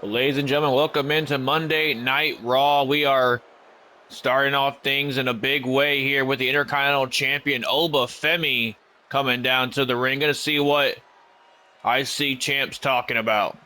Well, ladies and gentlemen, welcome into Monday Night Raw. We are starting off things in a big way here with the Intercontinental Champion Oba Femi coming down to the ring. Gonna see what IC Champ's talking about.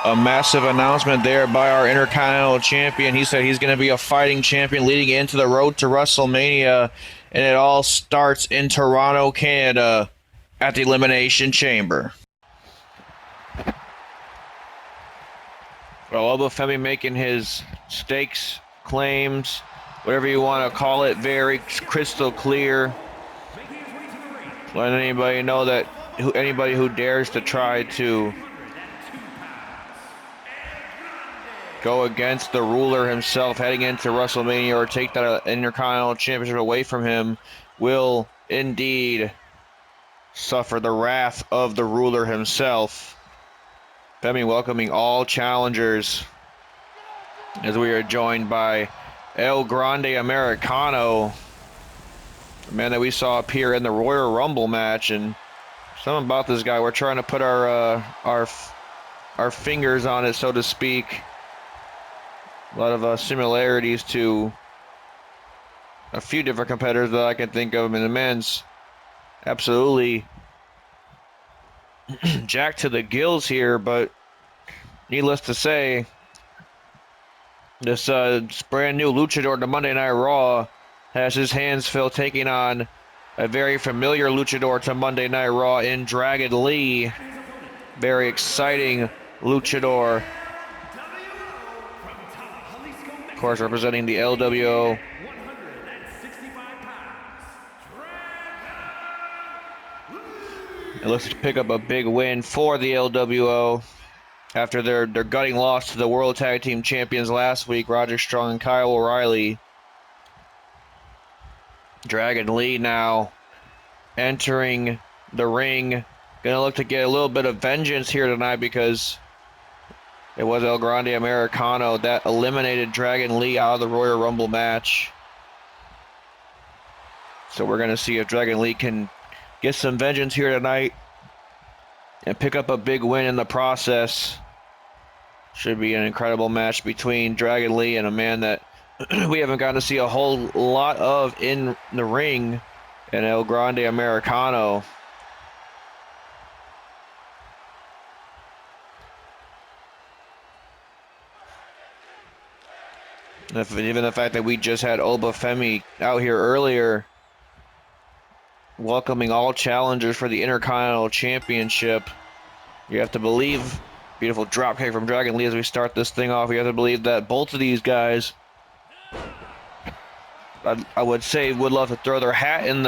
A massive announcement there by our Intercontinental Champion. He said he's going to be a fighting champion leading into the road to WrestleMania, and it all starts in Toronto, Canada, at the Elimination Chamber. Well, Oba Femi making his stakes claims, whatever you want to call it, very crystal clear. Letting anybody know that anybody who dares to try to go against the ruler himself heading into WrestleMania or take that Intercontinental Championship away from him will indeed suffer the wrath of the ruler himself. Femi welcoming all challengers as we are joined by El Grande Americano, the man that we saw appear in the Royal Rumble match. And something about this guy, we're trying to put our fingers on it, so to speak. A lot of similarities to a few different competitors that I can think of in the men's. Absolutely jacked to the gills here, but needless to say, this brand new luchador to Monday Night Raw has his hands full taking on a very familiar luchador to Monday Night Raw in Dragon Lee. Very exciting luchador. Of course, representing the LWO. It looks to pick up a big win for the LWO after their gutting loss to the World Tag Team Champions last week, Roderick Strong and Kyle O'Reilly. Dragon Lee now entering the ring. Gonna look to get a little bit of vengeance here tonight because it was El Grande Americano that eliminated Dragon Lee out of the Royal Rumble match. So we're going to see if Dragon Lee can get some vengeance here tonight and pick up a big win in the process. Should be an incredible match between Dragon Lee and a man that we haven't gotten to see a whole lot of in the ring, and El Grande Americano. Even the fact that we just had Oba Femi out here earlier welcoming all challengers for the Intercontinental Championship. You have to believe, beautiful dropkick from Dragon Lee as we start this thing off. You have to believe that both of these guys, I would say, would love to throw their hat in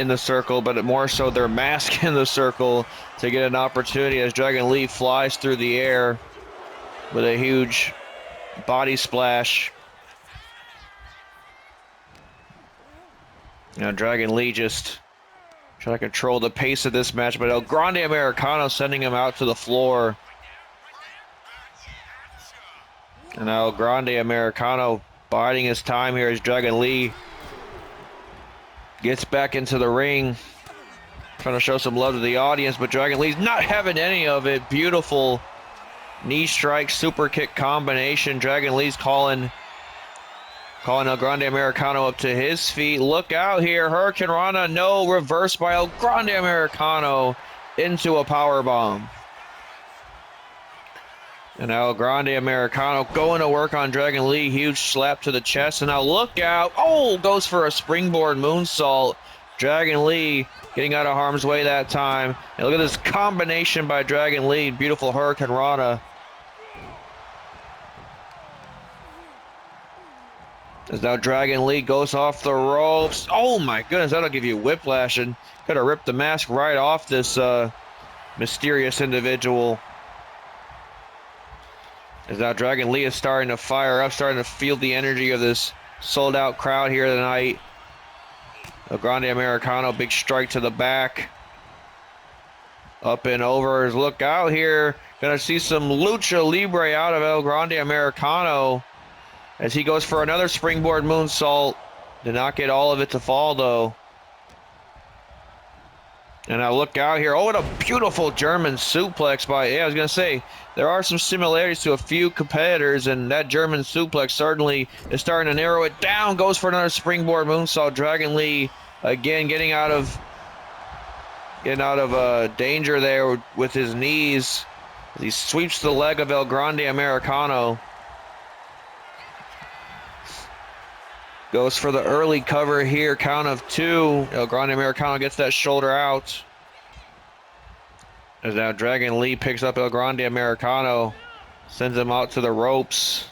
the circle, but more so their mask in the circle to get an opportunity as Dragon Lee flies through the air with a huge body splash. Now Dragon Lee just trying to control the pace of this match, but El Grande Americano sending him out to the floor. And now El Grande Americano biding his time here as Dragon Lee gets back into the ring, trying to show some love to the audience, but Dragon Lee's not having any of it. Beautiful knee strike, super kick combination. Dragon Lee's calling El Grande Americano up to his feet. Look out here, Hurricane Rana. No, reverse by El Grande Americano into a power bomb. And now El Grande Americano going to work on Dragon Lee. Huge slap to the chest. And now look out. Oh, goes for a springboard moonsault. Dragon Lee getting out of harm's way that time. And look at this combination by Dragon Lee. Beautiful Hurricane Rana. As now Dragon Lee goes off the ropes. Oh my goodness, that'll give you whiplash, and could have ripped the mask right off this mysterious individual. As now Dragon Lee is starting to fire up, starting to feel the energy of this sold out crowd here tonight. El Grande Americano, big strike to the back. Up and overs. Look out here. Gonna see some Lucha Libre out of El Grande Americano as he goes for another springboard moonsault. Did not get all of it to fall, though. And now look out here. Oh, what a beautiful German suplex by... Yeah, I was going to say, there are some similarities to a few competitors, and that German suplex certainly is starting to narrow it down. Goes for another springboard moonsault. Dragon Lee, again, getting out of danger there with his knees. He sweeps the leg of El Grande Americano. Goes for the early cover here, count of 2. El Grande Americano gets that shoulder out. As now Dragon Lee picks up El Grande Americano, sends him out to the ropes.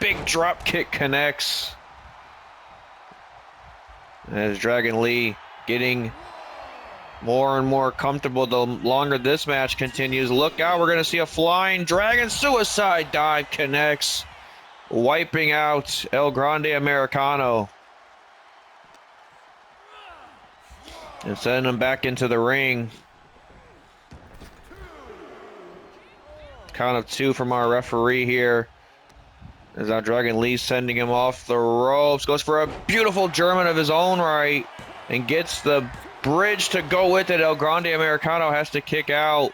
Big drop kick connects. As Dragon Lee getting more and more comfortable the longer this match continues. Look out, we're going to see a flying dragon suicide dive connects, wiping out El Grande Americano. And sending him back into the ring. Count of 2 from our referee here. As now Dragon Lee sending him off the ropes. Goes for a beautiful German of his own right. And gets the bridge to go with it. El Grande Americano has to kick out.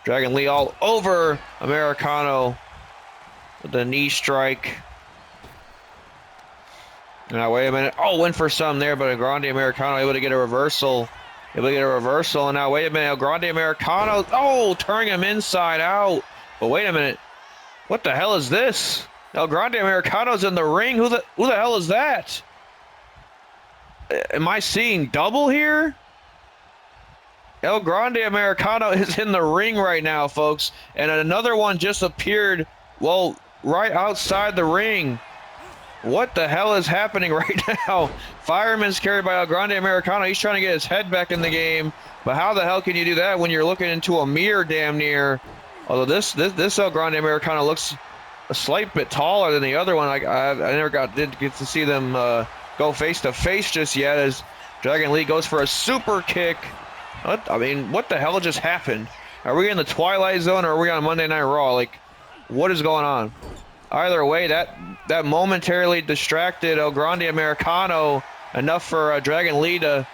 Dragon Lee all over Americano with the knee strike. Now wait a minute. Oh, went for some there, but El Grande Americano able to get a reversal. And now wait a minute. El Grande Americano. Oh, turning him inside out. But wait a minute. What the hell is this? El Grande Americano's in the ring. Who the hell is that? Am I seeing double here? El Grande Americano is in the ring right now, folks. And another one just appeared, well, right outside the ring. What the hell is happening right now? Fireman's carried by El Grande Americano. He's trying to get his head back in the game. But how the hell can you do that when you're looking into a mirror damn near? Although this El Grande Americano looks a slight bit taller than the other one. I never did get to see them go face to face just yet, as Dragon Lee goes for a super kick. What the hell just happened? Are we in the Twilight Zone or are we on Monday Night Raw? Like, what is going on? Either way, that momentarily distracted El Grande Americano enough for Dragon Lee to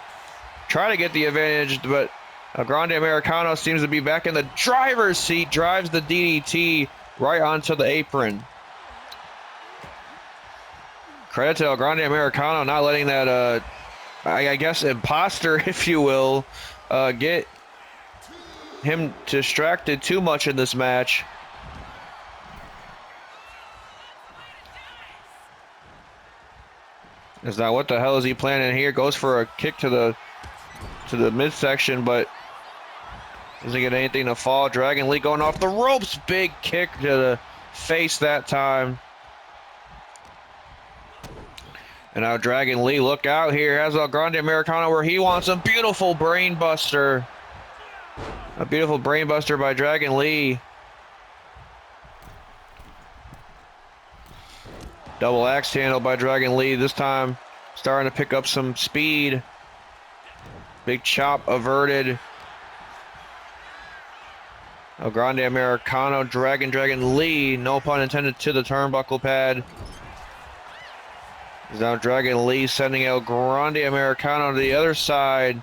try to get the advantage, but El Grande Americano seems to be back in the driver's seat, drives the DDT right onto the apron. Credit to El Grande Americano not letting that, I guess, imposter, if you will, get him distracted too much in this match. Is now what the hell is he planning here? Goes for a kick to the midsection, but doesn't get anything to fall. Dragon Lee going off the ropes. Big kick to the face that time. And now Dragon Lee, look out here. Has El Grande Americano where he wants him. Beautiful brain buster. A beautiful brain buster by Dragon Lee. Double axe handle by Dragon Lee. This time starting to pick up some speed. Big chop averted. El Grande Americano, Dragon Lee, no pun intended, to the turnbuckle pad. Now Dragon Lee sending El Grande Americano to the other side.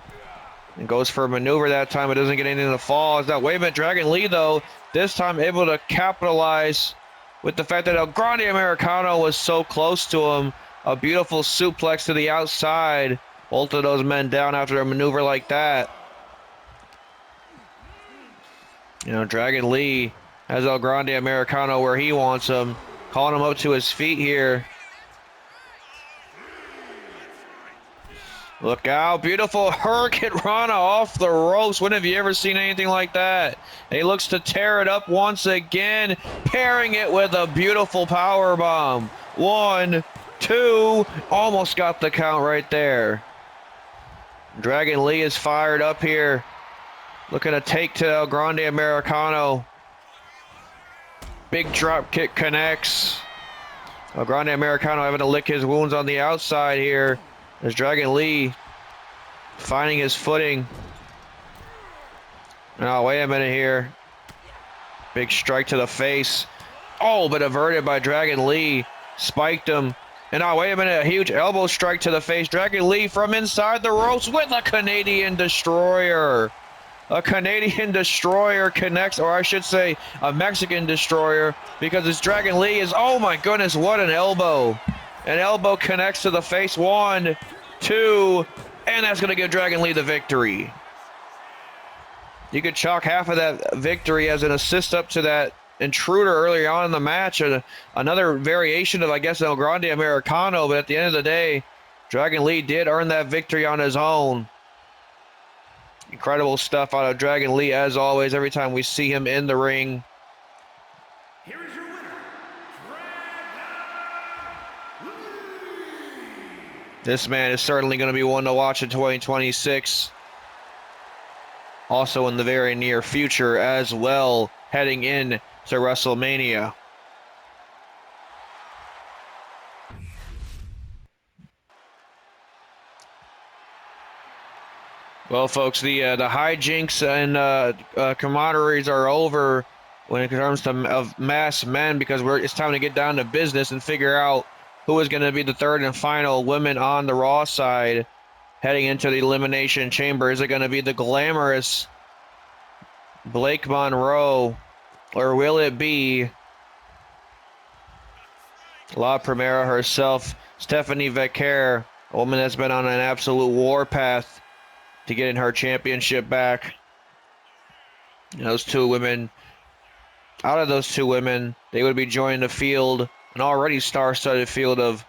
And goes for a maneuver that time, but doesn't get anything to fall. Wait a minute, Dragon Lee, though, this time able to capitalize with the fact that El Grande Americano was so close to him. A beautiful suplex to the outside. Both of those men down after a maneuver like that. You know, Dragon Lee has El Grande Americano where he wants him. Calling him up to his feet here. Look out, beautiful Hurricane Rana off the ropes. When have you ever seen anything like that? And he looks to tear it up once again, pairing it with a beautiful power bomb. 1, 2, almost got the count right there. Dragon Lee is fired up here. Looking to take to El Grande Americano. Big drop kick connects. El Grande Americano having to lick his wounds on the outside here. There's Dragon Lee finding his footing. Now, wait a minute here. Big strike to the face. Oh, but averted by Dragon Lee. Spiked him. And now, wait a minute. A huge elbow strike to the face. Dragon Lee from inside the ropes with a Canadian Destroyer. A Canadian Destroyer connects, or I should say a Mexican Destroyer, because it's Dragon Lee is, oh my goodness, what an elbow. An elbow connects to the face. 1, 2, and that's going to give Dragon Lee the victory. You could chalk half of that victory as an assist up to that intruder earlier on in the match, and another variation of, I guess, El Grande Americano, but at the end of the day, Dragon Lee did earn that victory on his own. Incredible stuff out of Dragon Lee, as always, every time we see him in the ring. Here is your winner, Dragon Lee. This man is certainly going to be one to watch in 2026. Also in the very near future as well, heading in to WrestleMania. Well, folks, the hijinks and camaraderies are over when it comes to of masked men, because it's time to get down to business and figure out who is going to be the third and final women on the Raw side heading into the Elimination Chamber. Is it going to be the glamorous Blake Monroe, or will it be La Primera herself, Stephanie Vaquer, a woman that's been on an absolute warpath to getting her championship back? Those two women, out of those two women, they would be joining the field, an already star-studded field of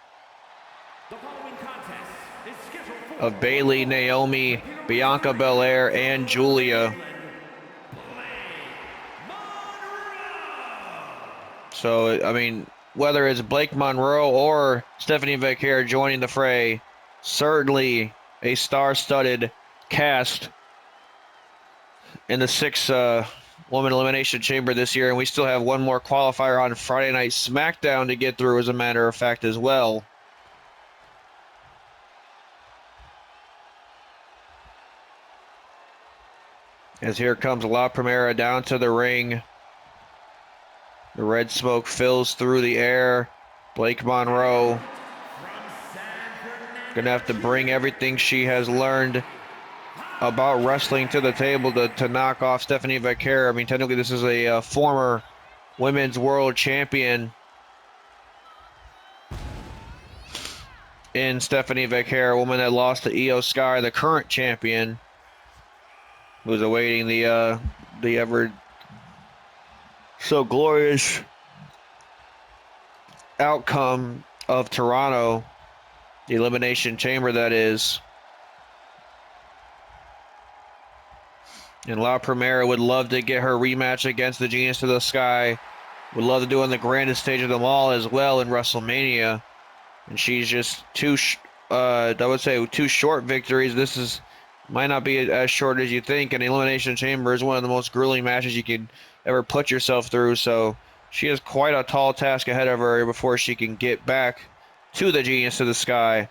Bayley, Naomi, Bianca Belair, and Julia. So, I mean, whether it's Blake Monroe or Stephanie Vaquer joining the fray, certainly a star-studded cast in the 6-woman Elimination Chamber this year, and we still have one more qualifier on Friday Night SmackDown to get through, as a matter of fact, as well. As here comes La Primera down to the ring. The red smoke fills through the air. Blake Monroe gonna have to bring everything she has learned about wrestling to the table to knock off Stephanie Vaquer. I mean, technically this is a former women's world champion in Stephanie Vaquer, a woman that lost to Io Sky, the current champion, who's awaiting the ever so glorious outcome of Toronto, the Elimination Chamber, that is. And La Primera would love to get her rematch against the Genius of the Sky. Would love to do it on the grandest stage of them all as well in WrestleMania. And she's just I would say two short victories. This might not be as short as you think. And the Elimination Chamber is one of the most grueling matches you can ever put yourself through. So she has quite a tall task ahead of her before she can get back to the Genius of the Sky.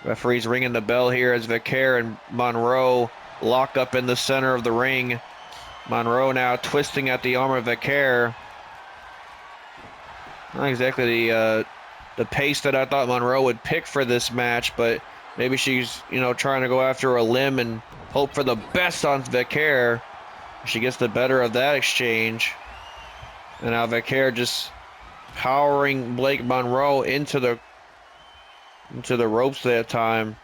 Referee's ringing the bell here as Vaquer and Monroe lock up in the center of the ring. Monroe now twisting at the arm of Vaquer. Not exactly the pace that I thought Monroe would pick for this match, but maybe she's, trying to go after a limb and hope for the best on Vaquer. She gets the better of that exchange. And now Vaquer just powering Blake Monroe into the ropes that time.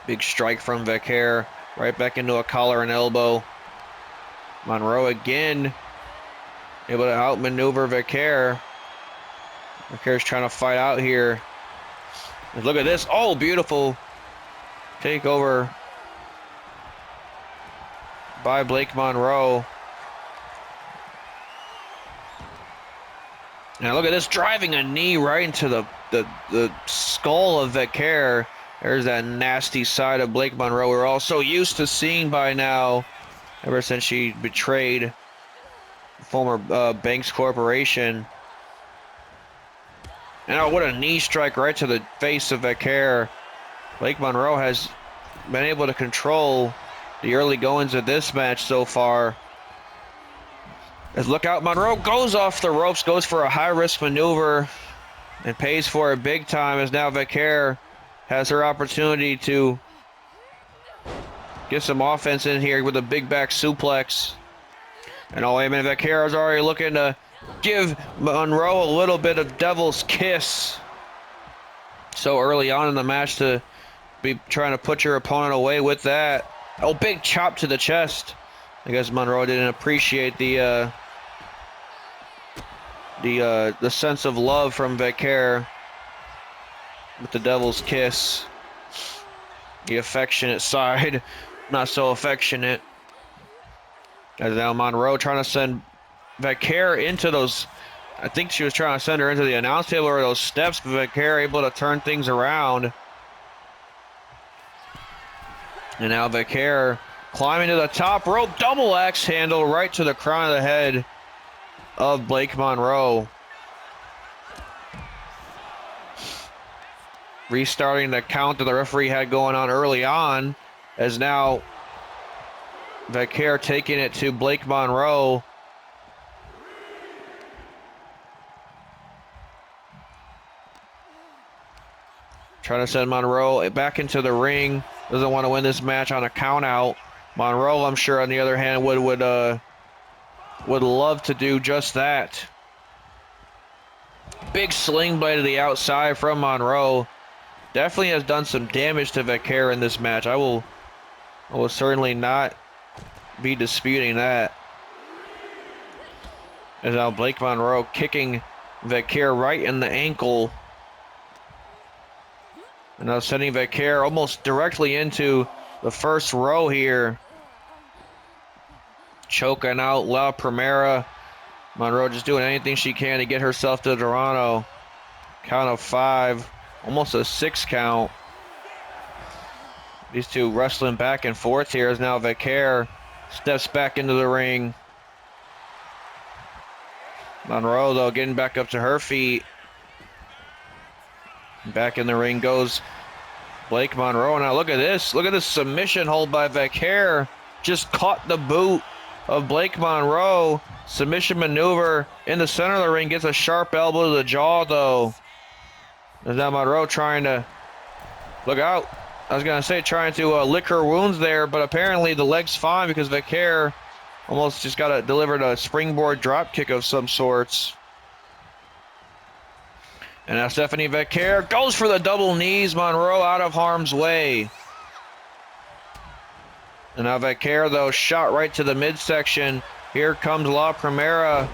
Big strike from Vaquer, right back into a collar and elbow. Monroe again able to outmaneuver Vaquer. Vaquer's trying to fight out here. Look at this. Oh, beautiful takeover by Blake Monroe. Now look at this, driving a knee right into the skull of Vaquer. There's that nasty side of Blake Monroe we're all so used to seeing by now, ever since she betrayed former Banks Corporation. And oh, what a knee strike right to the face of Vaquer. Blake Monroe has been able to control the early goings of this match so far. As look out, Monroe goes off the ropes, goes for a high-risk maneuver, and pays for it big time, as now Vaquer has her opportunity to get some offense in here with a big back suplex. And oh, wait a minute, Vaquer is already looking to give Monroe a little bit of devil's kiss. So early on in the match to be trying to put your opponent away with that. Oh, big chop to the chest. I guess Monroe didn't appreciate the sense of love from Vaquer with the devil's kiss. The affectionate side, not so affectionate. As now Monroe trying to send Vaquer into those, I think she was trying to send her into the announce table or those steps, but Vaquer able to turn things around. And now Vaquer climbing to the top rope, double axe handle right to the crown of the head of Blake Monroe. Restarting the count that the referee had going on early on, as now Vaquer taking it to Blake Monroe. Trying to send Monroe back into the ring. Doesn't want to win this match on a count out. Monroe, I'm sure, on the other hand, would love to do just that. Big sling blade to the outside from Monroe. Definitely has done some damage to Vaquer in this match. I will certainly not be disputing that. As now Blake Monroe kicking Vaquer right in the ankle. And now sending Vaquer almost directly into the first row here. Choking out La Primera. Monroe just doing anything she can to get herself to Toronto. Count of 5. Almost a 6 count. These two wrestling back and forth here as now Vaquer steps back into the ring. Monroe, though, getting back up to her feet. Back in the ring goes Blake Monroe. Now look at this. Look at this submission hold by Vaquer. Just caught the boot of Blake Monroe. Submission maneuver in the center of the ring. Gets a sharp elbow to the jaw, though. There's now Monroe trying to look out. I was going to say trying to lick her wounds there, but apparently the leg's fine because Vaquer almost just delivered a springboard drop kick of some sorts. And now Stephanie Vaquer goes for the double knees. Monroe out of harm's way. And now Vaquer, though, shot right to the midsection. Here comes La Primera.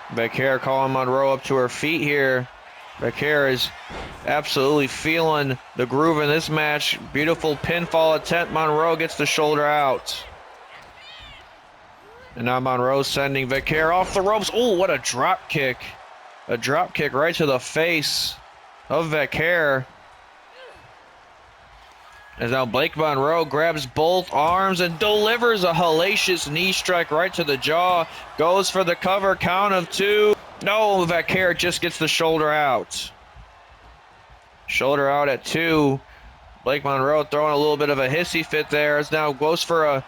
Vaquer calling Monroe up to her feet here. Vaquer is absolutely feeling the groove in this match. Beautiful pinfall attempt. Monroe gets the shoulder out. And now Monroe sending Vaquer off the ropes. Oh, what a drop kick. A drop kick right to the face of Vaquer. As now Blake Monroe grabs both arms and delivers a hellacious knee strike right to the jaw. Goes for the cover, count of 2. No, Vaquer just gets the shoulder out. Shoulder out at 2. Blake Monroe throwing a little bit of a hissy fit there. As now goes for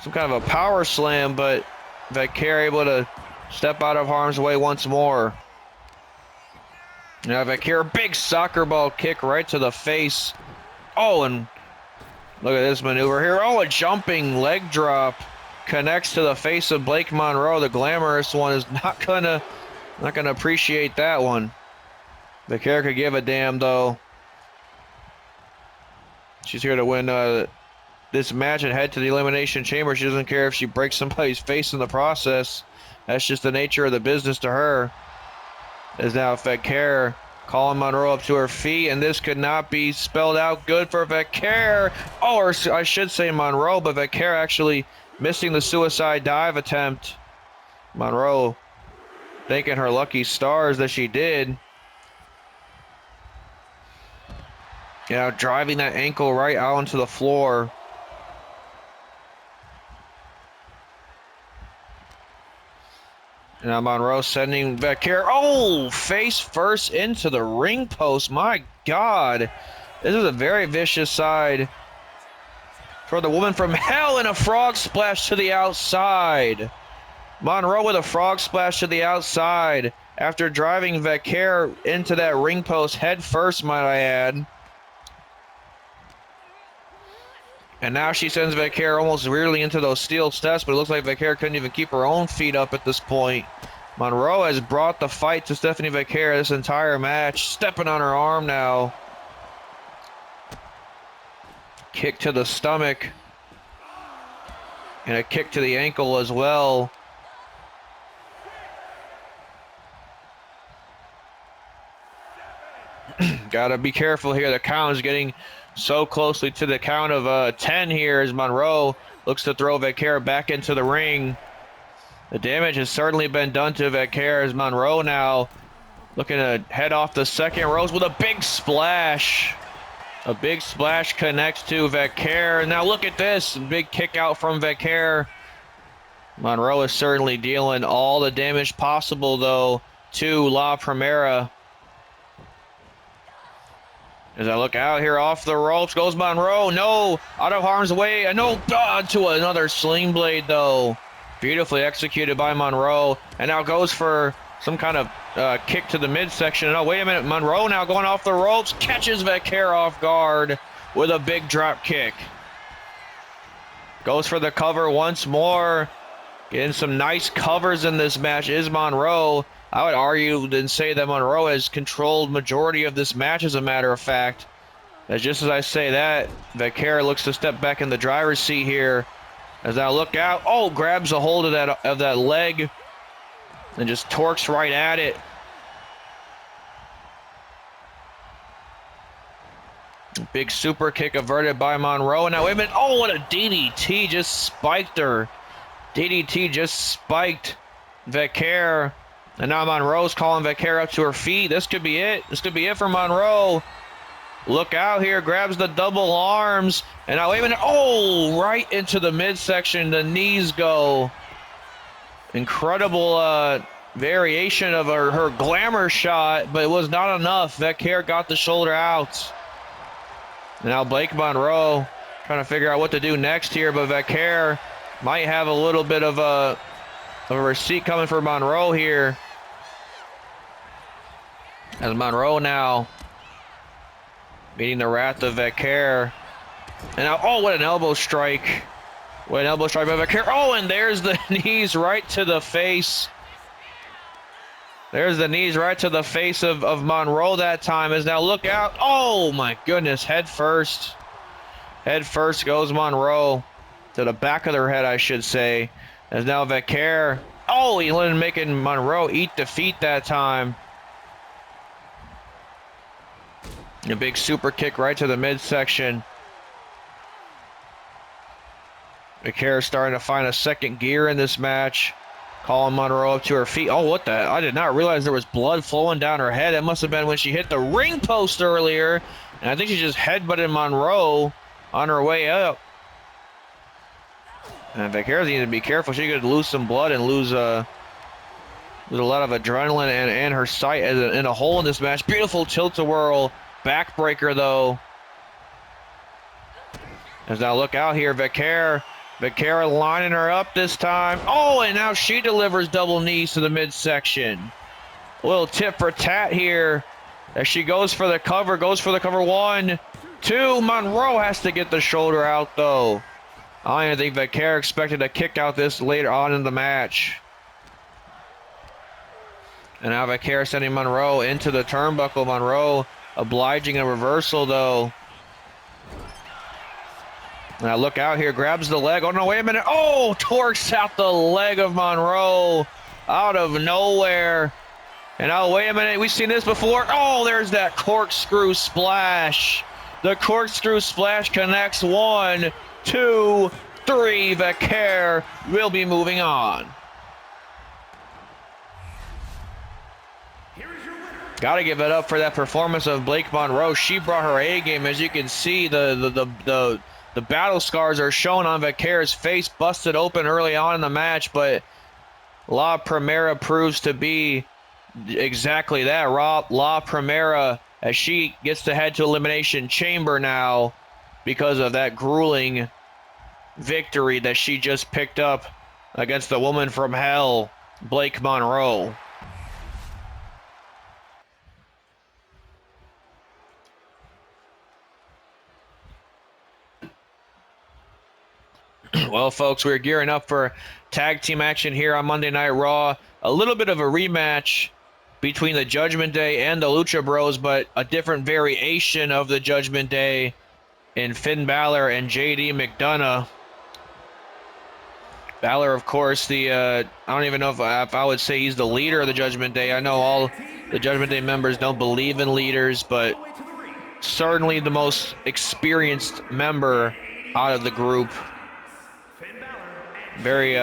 some kind of a power slam, but Vaquer able to step out of harm's way once more. Now Vaquer, big soccer ball kick right to the face. Oh, and look at this maneuver here. Oh, a jumping leg drop connects to the face of Blake Monroe. The glamorous one is not gonna appreciate that one. Vaquer could give a damn, though. She's here to win this match and head to the Elimination Chamber. She doesn't care if she breaks somebody's face in the process. That's just the nature of the business to her. As now Vaquer calling Monroe up to her feet, and this could not be spelled out good for Vaquer. Oh, or I should say Monroe, but Vaquer actually missing the suicide dive attempt. Monroe thanking her lucky stars that she did. Yeah, driving that ankle right out onto the floor. Now Monroe sending Vaquer. Oh, face first into the ring post. My God. This is a very vicious side for the woman from hell, and a frog splash to the outside. Monroe with a frog splash to the outside after driving Vaquer into that ring post head first, might I add. And now she sends Vaquer almost weirdly into those steel steps, but it looks like Vaquer couldn't even keep her own feet up at this point. Monroe has brought the fight to Stephanie Vaquer this entire match, stepping on her arm now. Kick to the stomach. And a kick to the ankle as well. Gotta be careful here. The count is getting so closely to the count of 10 here as Monroe looks to throw Vaquer back into the ring. The damage has certainly been done to Vaquer as Monroe now looking to head off the second ropes with a big splash. A big splash connects to Vaquer. Now look at this. Big kick out from Vaquer. Monroe is certainly dealing all the damage possible, though, to La Primera. As I look out here off the ropes, goes Monroe. No, out of harm's way. No, to another sling blade, though. Beautifully executed by Monroe. And now goes for some kind of kick to the midsection. Oh, wait a minute. Monroe now going off the ropes. Catches Vaquer off guard with a big drop kick. Goes for the cover once more. Getting some nice covers in this match is Monroe. I would argue and say that Monroe has controlled majority of this match, as a matter of fact. As just as I say that, Vaquer looks to step back in the driver's seat here. As I look out, oh, grabs a hold of that leg and just torques right at it. Big super kick averted by Monroe. Now, wait a minute. Oh, what a DDT just spiked her. DDT just spiked Vaquer. And now Monroe's calling Vaquer up to her feet. This could be it. This could be it for Monroe. Look out here. Grabs the double arms. And now, wait a minute. Oh, right into the midsection. The knees go. Incredible variation of her glamour shot, but it was not enough. Vaquer got the shoulder out. Now Blake Monroe trying to figure out what to do next here, but Vaquer might have a little bit of a receipt coming for Monroe here. As Monroe now meeting the wrath of Vaquer. And now, oh, what an elbow strike. What an elbow strike by Vaquer. Oh, and there's the knees right to the face. There's the knees right to the face of Monroe that time. As now, look out. Oh, my goodness. Head first. Head first goes Monroe. To the back of their head, I should say. As now Vaquer. Oh, he ended up making Monroe eat defeat that time. A big super kick right to the midsection. Vaquer starting to find a second gear in this match. Calling Monroe up to her feet. Oh, what the? I did not realize there was blood flowing down her head. It must have been when she hit the ring post earlier. And I think she just headbutted Monroe on her way up. And Vaquer needs to be careful. She could lose some blood and lose a lot of adrenaline and her sight in a hole in this match. Beautiful tilt-a-whirl backbreaker, though. As now look out here, Vaquer. Vaquer lining her up this time. Oh, and now she delivers double knees to the midsection. A little tit for tat here as she goes for the cover. Goes for the cover. 1, 2. Monroe has to get the shoulder out, though. I don't think Vaquer expected a kick out this later on in the match. And now Vaquer sending Monroe into the turnbuckle. Monroe obliging a reversal, though. Now look out here, grabs the leg. Oh, no, wait a minute. Oh, torques out the leg of Monroe out of nowhere. And oh, wait a minute. We've seen this before. Oh, there's that corkscrew splash. The corkscrew splash connects. 1, 2, 3. Vaquer will be moving on. Got to give it up for that performance of Blake Monroe. She brought her A game. As you can see, the battle scars are shown on Vaquer's face, busted open early on in the match, but La Primera proves to be exactly that. La Primera, as she gets to head to Elimination Chamber now because of that grueling victory that she just picked up against the woman from hell, Blake Monroe. Well, folks, we're gearing up for tag team action here on Monday Night Raw. A little bit of a rematch between the Judgment Day and the Lucha Bros, but a different variation of the Judgment Day in Finn Balor and JD McDonough. Balor, of course, I don't even know if I would say he's the leader of the Judgment Day. I know all the Judgment Day members don't believe in leaders, but certainly the most experienced member out of the group. Very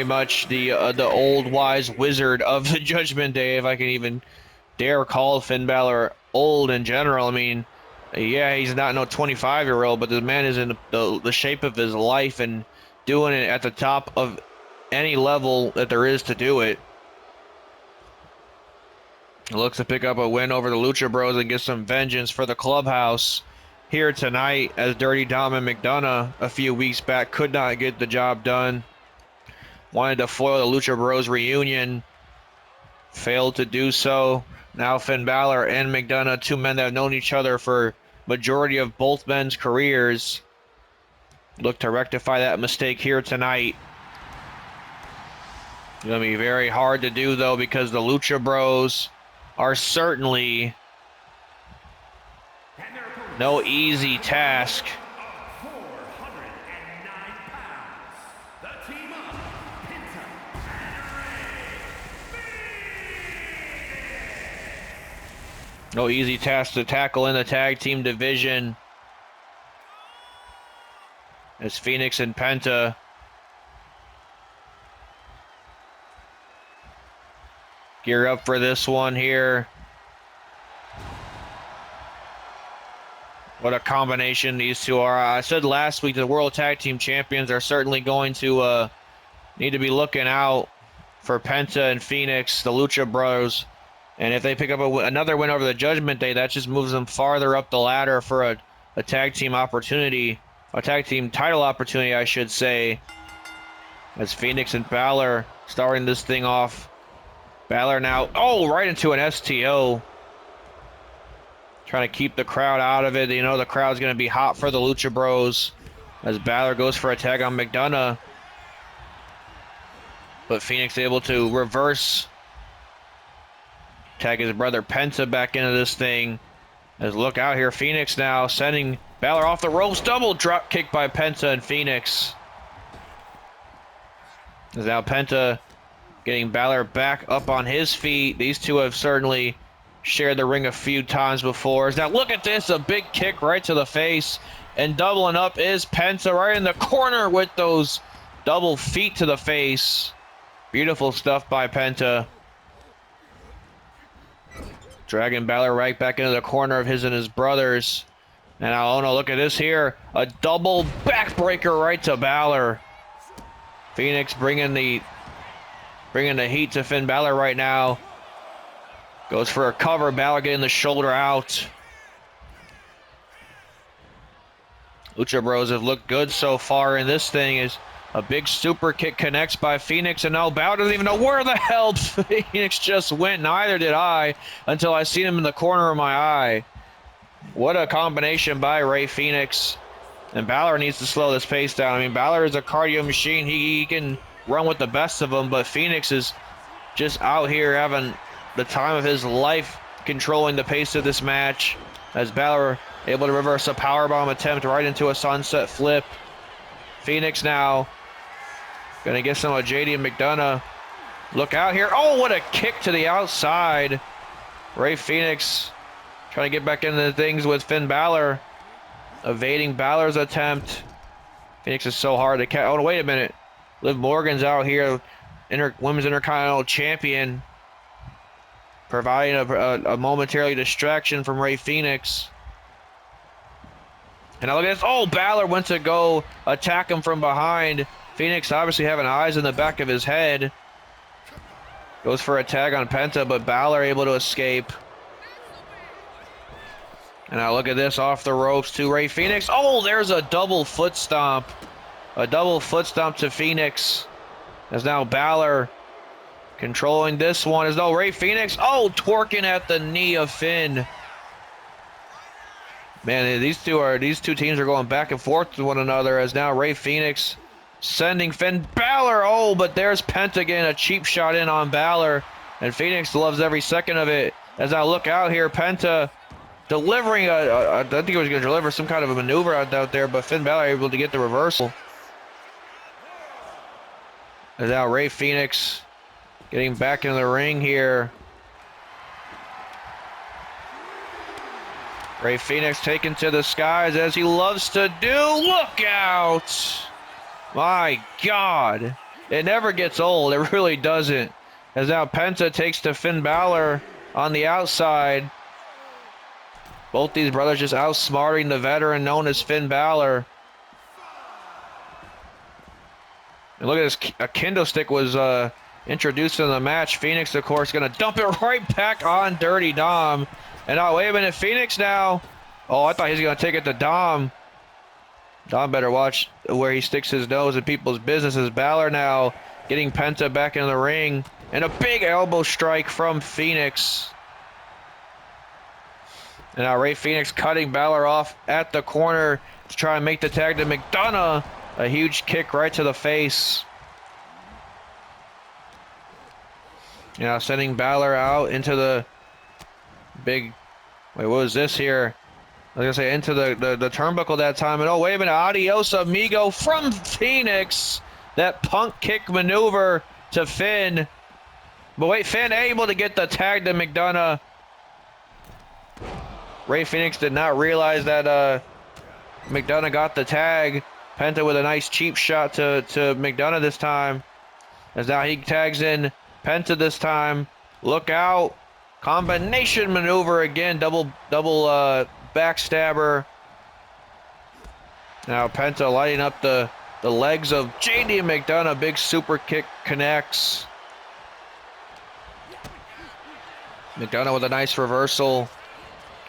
much the old wise wizard of the Judgment Day, if I can even dare call Finn Balor old in general. I mean, yeah, he's not no 25-year-old, but the man is in the shape of his life and doing it at the top of any level that there is to do it. He looks to pick up a win over the Lucha Bros and get some vengeance for the clubhouse here tonight, as Dirty Dom and McDonough a few weeks back could not get the job done. Wanted to foil the Lucha Bros reunion, failed to do so. Now Finn Balor and McDonough, two men that have known each other for majority of both men's careers, look to rectify that mistake here tonight. It's going to be very hard to do, though, because the Lucha Bros are certainly no easy task. No easy task to tackle in the tag team division, as Phoenix and Penta gear up for this one here. What a combination these two are. I said last week the World Tag Team Champions are certainly going to need to be looking out for Penta and Phoenix, the Lucha Bros. And if they pick up another win over the Judgment Day, that just moves them farther up the ladder for a tag team opportunity, a tag team title opportunity, I should say. As Phoenix and Balor starting this thing off. Balor now, right into an STO. Trying to keep the crowd out of it. You know the crowd's going to be hot for the Lucha Bros as Balor goes for a tag on McDonough. But Phoenix able to reverse, tag his brother Penta back into this thing. As look out here, Phoenix now sending Balor off the ropes. Double drop kick by Penta and Phoenix. As now Penta getting Balor back up on his feet. These two have certainly shared the ring a few times before. Now look at this, a big kick right to the face. And doubling up is Penta right in the corner with those double feet to the face. Beautiful stuff by Penta. Dragging Balor right back into the corner of his and his brothers. And now, oh no, look at this here. A double backbreaker right to Balor. Phoenix bringing the heat to Finn Balor right now. Goes for a cover. Balor getting the shoulder out. Lucha Bros have looked good so far in this thing. Is a big super kick connects by Phoenix, and now Balor doesn't even know where the hell Phoenix just went. Neither did I until I seen him in the corner of my eye. What a combination by Rey Fenix. And Balor needs to slow this pace down. I mean, Balor is a cardio machine. He can run with the best of them, but Phoenix is just out here having the time of his life, controlling the pace of this match, as Balor able to reverse a powerbomb attempt right into a sunset flip. Phoenix now gonna get some of JD and McDonough. Look out here. Oh, what a kick to the outside. Rey Fenix trying to get back into things with Finn Balor, evading Balor's attempt. Phoenix is so hard to catch. Oh, wait a minute. Liv Morgan's out here, Women's Intercontinental Champion, providing a momentary distraction from Rey Fenix. And now look at this. Oh, Balor went to go attack him from behind. Phoenix obviously having eyes in the back of his head. Goes for a tag on Penta, but Balor able to escape. And now look at this, off the ropes to Rey Fenix. Oh, there's a double foot stomp. A double foot stomp to Phoenix. As now Balor controlling this one. As though Rey Fenix, oh, twerking at the knee of Finn. Man, these two teams are going back and forth with one another. As now Rey Fenix sending Finn Balor. Oh, but there's Penta again, a cheap shot in on Balor. And Phoenix loves every second of it. As now look out here, Penta delivering I think he was going to deliver some kind of a maneuver out there, but Finn Balor able to get the reversal. And now Rey Fenix getting back in the ring here. Rey Fenix taken to the skies as he loves to do. Look out! My God. It never gets old. It really doesn't. As now Penta takes to Finn Balor on the outside. Both these brothers just outsmarting the veteran known as Finn Balor. And look at this. A kendo stick was introduced in the match. Phoenix, of course, going to dump it right back on Dirty Dom. And now, wait a minute. Phoenix now. Oh, I thought he was going to take it to Dom. Dom better watch where he sticks his nose in people's business. As Balor now getting Penta back in the ring. And a big elbow strike from Phoenix. And now Rey Fenix cutting Balor off at the corner to try and make the tag to McDonaugh. A huge kick right to the face. You know, sending Balor out into the big... Wait, what was this here? I was going to say into the turnbuckle that time. And oh, wait a minute. Adios, amigo from Phoenix. That punk kick maneuver to Finn. But wait, Finn able to get the tag to McDonaugh. Rey Fenix did not realize that McDonaugh got the tag. Penta with a nice cheap shot to McDonaugh this time. As now he tags in Penta this time. Look out. Combination maneuver again. Double backstabber. Now Penta lighting up the legs of JD McDonaugh. Big super kick connects. McDonaugh with a nice reversal.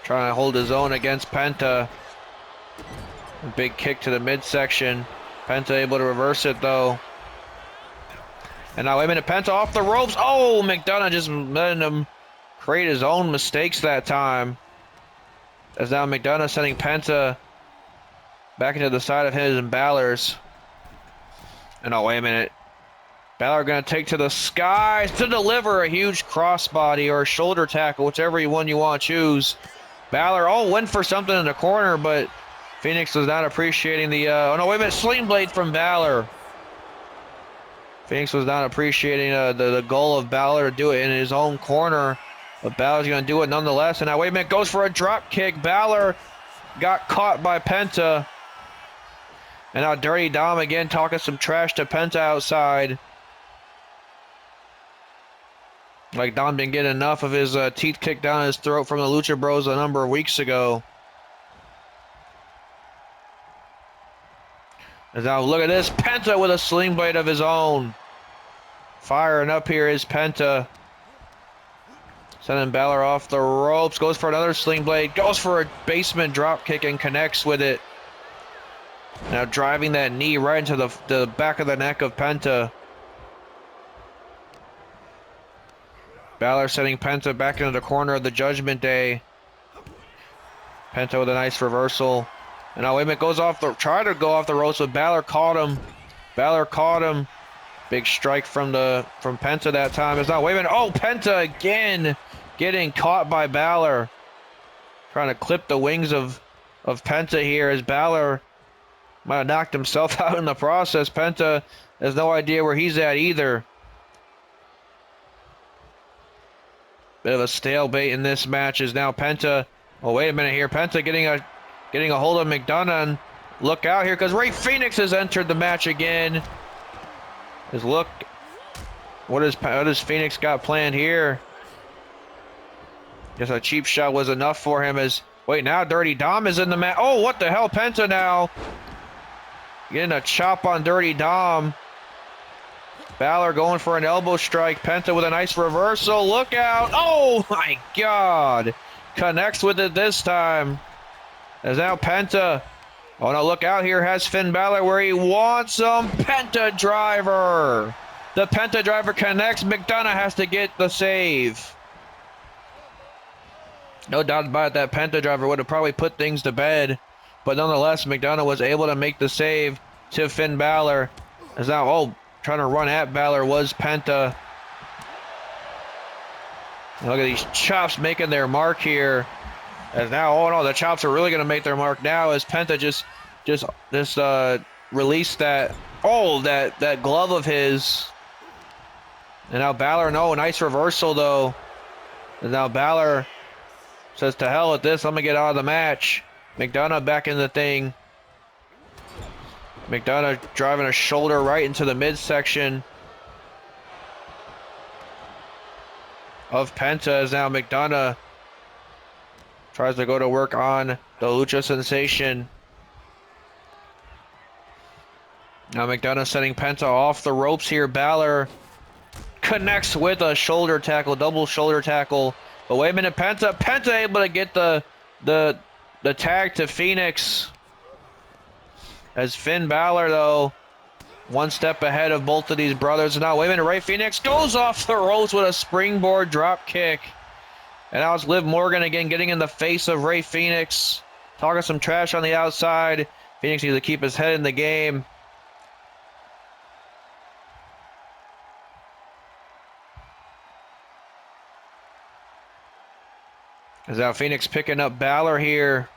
Trying to hold his own against Penta. A big kick to the midsection. Penta able to reverse it though. And now wait a minute, Penta off the ropes. Oh, McDonaugh just letting him create his own mistakes that time. As now McDonaugh sending Penta back into the side of his and Balor's. And oh, wait a minute. Balor going to take to the skies to deliver a huge crossbody or a shoulder tackle, whichever one you want to choose. Balor, oh, went for something in the corner, but Phoenix was not appreciating the... oh, no, wait a minute. Sling blade from Balor. Phoenix was not appreciating the goal of Balor to do it in his own corner. But Balor's going to do it nonetheless. And now, wait a minute. Goes for a drop kick. Balor got caught by Penta. And now Dirty Dom again talking some trash to Penta outside. Like Dom didn't get enough of his teeth kicked down his throat from the Lucha Bros a number of weeks ago. And now look at this. Penta with a sling blade of his own. Firing up here is Penta. Sending Balor off the ropes. Goes for another sling blade. Goes for a basement drop kick and connects with it. Now driving that knee right into the back of the neck of Penta. Balor sending Penta back into the corner of the Judgment Day. Penta with a nice reversal. And now wait a minute, tried to go off the ropes, but Balor caught him. Balor caught him. Big strike from Penta that time. It's not, wait a minute. Oh, Penta again getting caught by Balor. Trying to clip the wings of Penta here as Balor might have knocked himself out in the process. Penta has no idea where he's at either. Bit of a stalemate in this match is now Penta. Oh, wait a minute here. Penta getting a hold of McDonaugh. And look out here because Rey Fenix has entered the match again. Look. What does Phoenix got planned here? Guess a cheap shot was enough for him as... Wait, now Dirty Dom is in the match. Oh, what the hell? Penta now getting a chop on Dirty Dom. Balor going for an elbow strike. Penta with a nice reversal. Look out. Oh, my God. Connects with it this time. As now Penta. Oh, no, look out here. Has Finn Balor where he wants him. Penta driver. The Penta driver connects. McDonough has to get the save. No doubt about it, that Penta driver would have probably put things to bed. But nonetheless, McDonough was able to make the save to Finn Balor. As now, trying to run at Balor was Penta. Look at these chops making their mark here. As now, the chops are really going to make their mark now as Penta just released that glove of his. And now Balor, nice reversal though. And now Balor says to hell with this, I'm going to get out of the match. McDonough back in the thing. McDonough driving a shoulder right into the midsection of Penta as now McDonough tries to go to work on the Lucha Sensation. Now McDonough sending Penta off the ropes here. Balor connects with a shoulder tackle, double shoulder tackle. But wait a minute, Penta able to get the tag to Phoenix. As Finn Balor, though, one step ahead of both of these brothers. And now, wait a minute, Rey Fenix goes off the ropes with a springboard drop kick. And now it's Liv Morgan again getting in the face of Rey Fenix. Talking some trash on the outside. Phoenix needs to keep his head in the game. As now Phoenix picking up Balor here.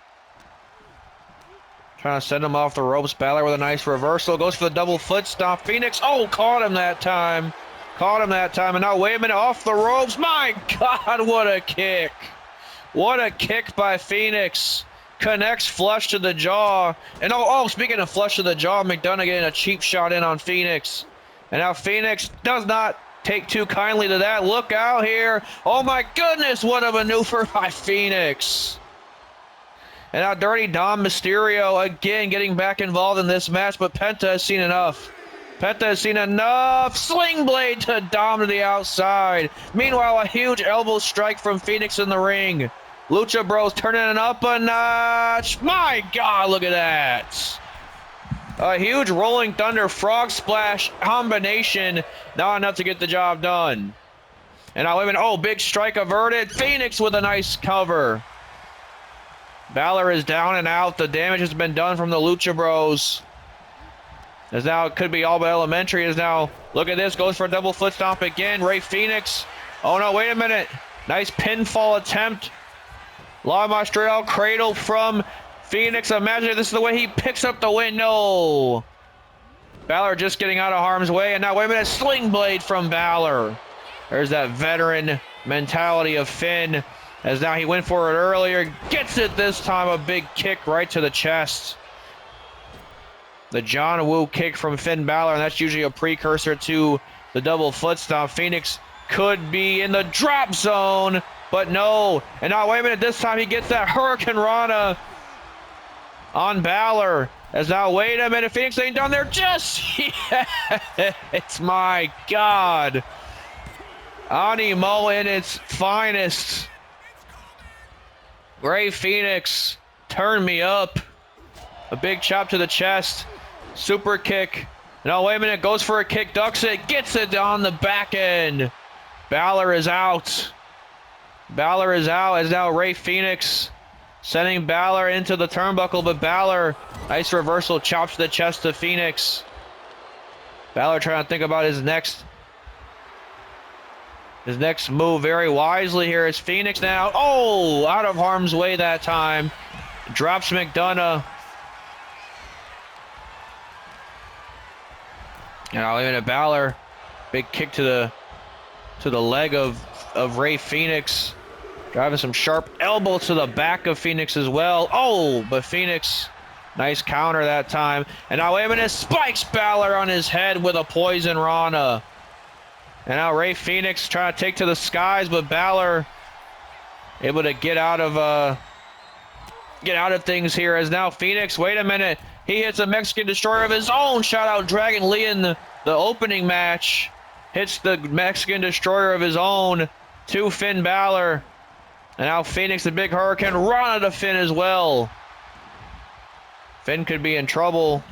Trying to send him off the ropes. Balor with a nice reversal. Goes for the double foot stomp. Phoenix, caught him that time. And now, wait a minute, off the ropes. My God, what a kick. What a kick by Phoenix. Connects flush to the jaw. And speaking of flush to the jaw, McDonough getting a cheap shot in on Phoenix. And now Phoenix does not take too kindly to that. Look out here. Oh my goodness, what a maneuver by Phoenix. And now Dirty Dom Mysterio again getting back involved in this match, but Penta has seen enough. Sling blade to Dom to the outside. Meanwhile, a huge elbow strike from Phoenix in the ring. Lucha Bros turning it up a notch. My God, look at that. A huge Rolling Thunder Frog Splash combination. Not enough to get the job done. And now, wait a minute. Big strike averted. Phoenix with a nice cover. Balor is down and out. The damage has been done from the Lucha Bros. As now it could be all but elementary. As now, look at this. Goes for a double foot stomp again. Rey Fenix. Oh no, wait a minute. Nice pinfall attempt. Lama straight out cradle from Phoenix. Imagine if this is the way he picks up the win. No. Balor just getting out of harm's way. And now, wait a minute. Sling blade from Balor. There's that veteran mentality of Finn. As now he went for it earlier. Gets it this time. A big kick right to the chest. The John Woo kick from Finn Balor. And that's usually a precursor to the double foot stomp. Phoenix could be in the drop zone. But no. And now, wait a minute. This time he gets that Hurricane Rana on Balor. As now, wait a minute. Phoenix ain't down there just yet. It's my God. Animo in its finest. Rey Fenix, turn me up. A big chop to the chest. Super kick. No, wait a minute. Goes for a kick. Ducks it. Gets it on the back end. Balor is out. As now Rey Fenix sending Balor into the turnbuckle. But Balor, nice reversal. Chops to the chest of Phoenix. Balor trying to think about his next move very wisely here. Is Phoenix now. Out of harm's way that time. Drops McDonough. And I'll leave it at Balor. Big kick to the leg of Rey Fenix. Driving some sharp elbow to the back of Phoenix as well. But Phoenix, nice counter that time. And now, wait a minute. Spikes Balor on his head with a poison Rana. And now Rey Fenix trying to take to the skies, but Balor able to get out of things here. As now Phoenix, wait a minute, he hits a Mexican Destroyer of his own. Shout out Dragon Lee in the opening match. Hits the Mexican Destroyer of his own to Finn Balor. And now Phoenix, the Big Hurricane, run to Finn as well. Finn could be in trouble.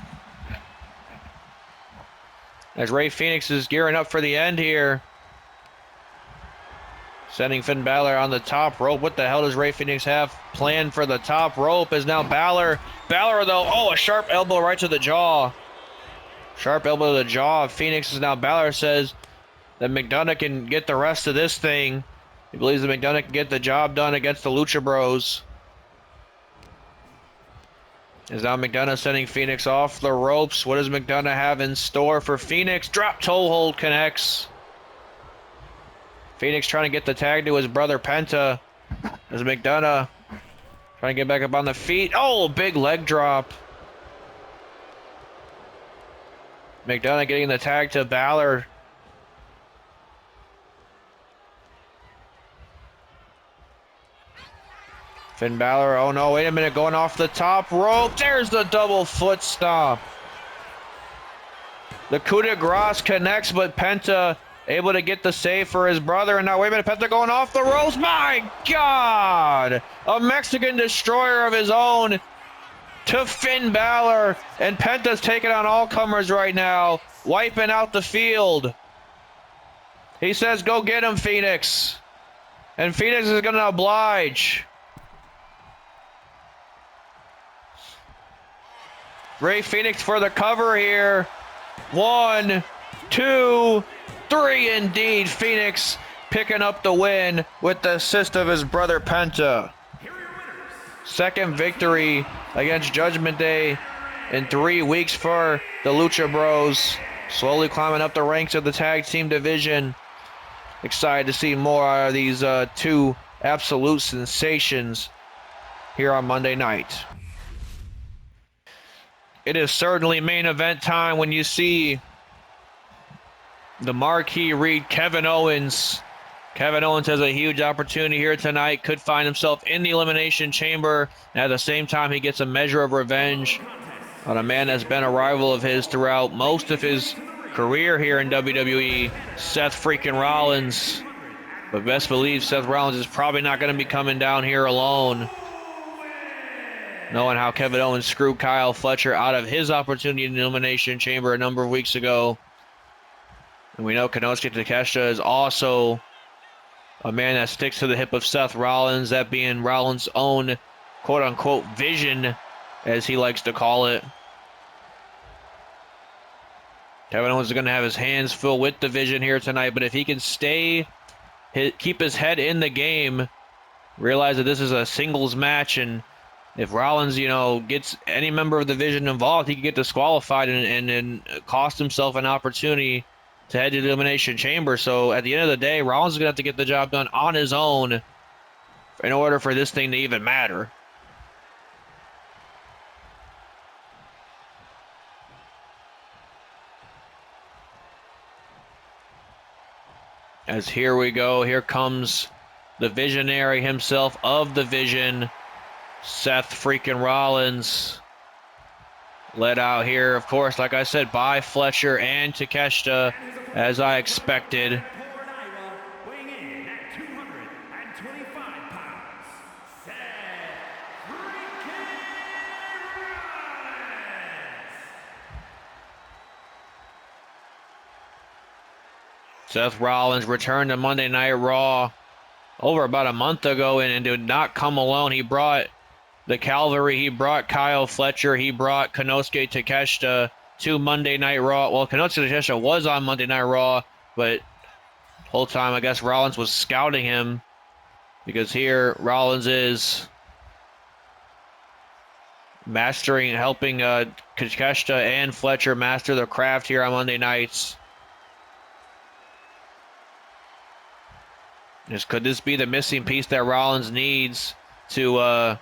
As Rey Fenix is gearing up for the end here. Sending Finn Balor on the top rope. What the hell does Rey Fenix have planned for the top rope? Is now Balor. Balor, though, oh, a sharp elbow right to the jaw. Sharp elbow to the jaw of Phoenix. Is now Balor says that McDonaugh can get the rest of this thing. He believes that McDonaugh can get the job done against the Lucha Bros. Is now McDonaugh sending Phoenix off the ropes. What does McDonaugh have in store for Phoenix? Drop toe hold connects. Phoenix trying to get the tag to his brother Penta. As McDonaugh trying to get back up on the feet. Oh, big leg drop. McDonaugh getting the tag to Balor. Finn Balor, oh no, wait a minute, going off the top rope. There's the double foot stomp. The coup de grace connects, but Penta able to get the save for his brother. And now, wait a minute, Penta going off the ropes. My God! A Mexican Destroyer of his own to Finn Balor. And Penta's taking on all comers right now, wiping out the field. He says, go get him, Phoenix. And Phoenix is going to oblige. Rey Fenix for the cover here. 1, 2, 3 indeed. Phoenix picking up the win with the assist of his brother Penta. Second victory against Judgment Day in 3 weeks for the Lucha Bros. Slowly climbing up the ranks of the tag team division. Excited to see more out of these two absolute sensations here on Monday night. It is certainly main event time when you see the marquee read Kevin Owens. Kevin Owens has a huge opportunity here tonight. Could find himself in the Elimination Chamber. And at the same time, he gets a measure of revenge on a man that's been a rival of his throughout most of his career here in WWE, Seth freaking Rollins. But best believe Seth Rollins is probably not going to be coming down here alone. Knowing how Kevin Owens screwed Kyle Fletcher out of his opportunity in the Elimination Chamber a number of weeks ago. And we know Konosuke Takeshita is also a man that sticks to the hip of Seth Rollins, that being Rollins' own quote-unquote vision, as he likes to call it. Kevin Owens is going to have his hands full with the vision here tonight, but if he can keep his head in the game, realize that this is a singles match, and if Rollins, gets any member of the division involved, he could get disqualified and cost himself an opportunity to head to the Elimination Chamber. So at the end of the day, Rollins is going to have to get the job done on his own in order for this thing to even matter. As here we go, here comes the visionary himself of the Vision, Seth freaking Rollins. Led out here, of course, like I said, by Fletcher and Takeshita, as I expected. Weighing in at 225 pounds, Seth freaking Rollins. Seth Rollins returned to Monday Night Raw over about a month ago and did not come alone. He brought the Cavalry, he brought Kyle Fletcher, he brought Konosuke Takeshita to Monday Night Raw. Well, Konosuke Takeshita was on Monday Night Raw, but the whole time I guess Rollins was scouting him, because here Rollins is helping Takeshita and Fletcher master the craft here on Monday nights. Could this be the missing piece that Rollins needs to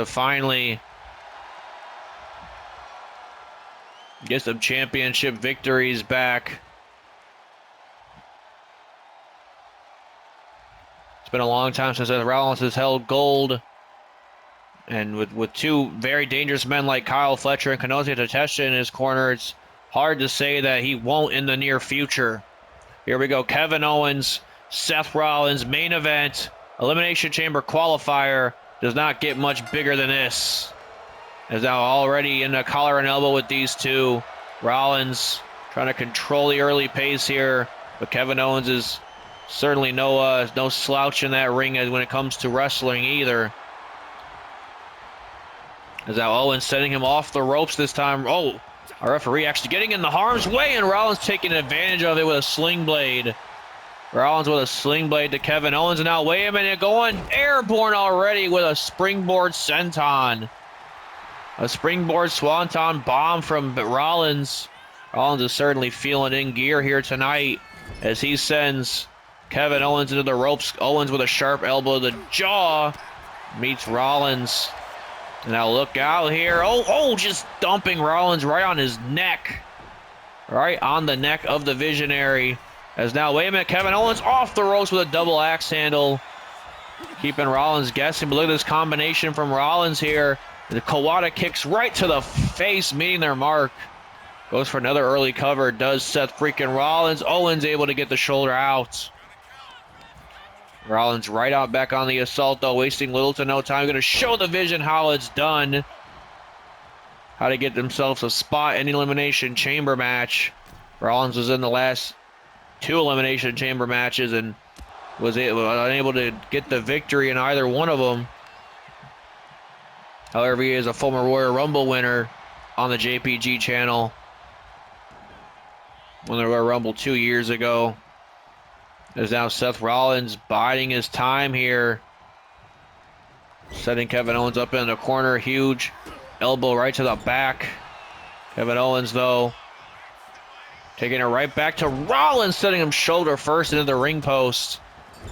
finally get some championship victories back? It's been a long time since Rollins has held gold. And with two very dangerous men like Kyle Fletcher and Konosuke Takeshita in his corner, it's hard to say that he won't in the near future. Here we go. Kevin Owens, Seth Rollins, main event, Elimination Chamber qualifier. Does not get much bigger than this. Is now already in a collar and elbow with these two. Rollins trying to control the early pace here, but Kevin Owens is certainly no slouch in that ring when it comes to wrestling either. As now Owens setting him off the ropes this time. Oh, our referee actually getting in the harm's way, and Rollins taking advantage of it with a sling blade. Rollins with a sling blade to Kevin Owens, and now wait a minute, going airborne already with a springboard senton. A springboard swanton bomb from Rollins. Rollins is certainly feeling in gear here tonight as he sends Kevin Owens into the ropes. Owens with a sharp elbow to the jaw meets Rollins. Now look out here. Oh, just dumping Rollins right on his neck. Right on the neck of the Visionary. As now, wait a minute, Kevin Owens off the ropes with a double axe handle. Keeping Rollins guessing, but look at this combination from Rollins here. The Kawada kicks right to the face, meeting their mark. Goes for another early cover, does Seth freaking Rollins. Owens able to get the shoulder out. Rollins right out back on the assault, though, wasting little to no time. Going to show the Vision how it's done. How to get themselves a spot in the Elimination Chamber match. Rollins was in the last 2 Elimination Chamber matches and was unable to get the victory in either one of them. However, he is a former Royal Rumble winner on the JPG channel. Won the Royal Rumble 2 years ago. There's now Seth Rollins biding his time here. Setting Kevin Owens up in the corner. Huge elbow right to the back. Kevin Owens, though, taking it right back to Rollins, setting him shoulder first into the ring post.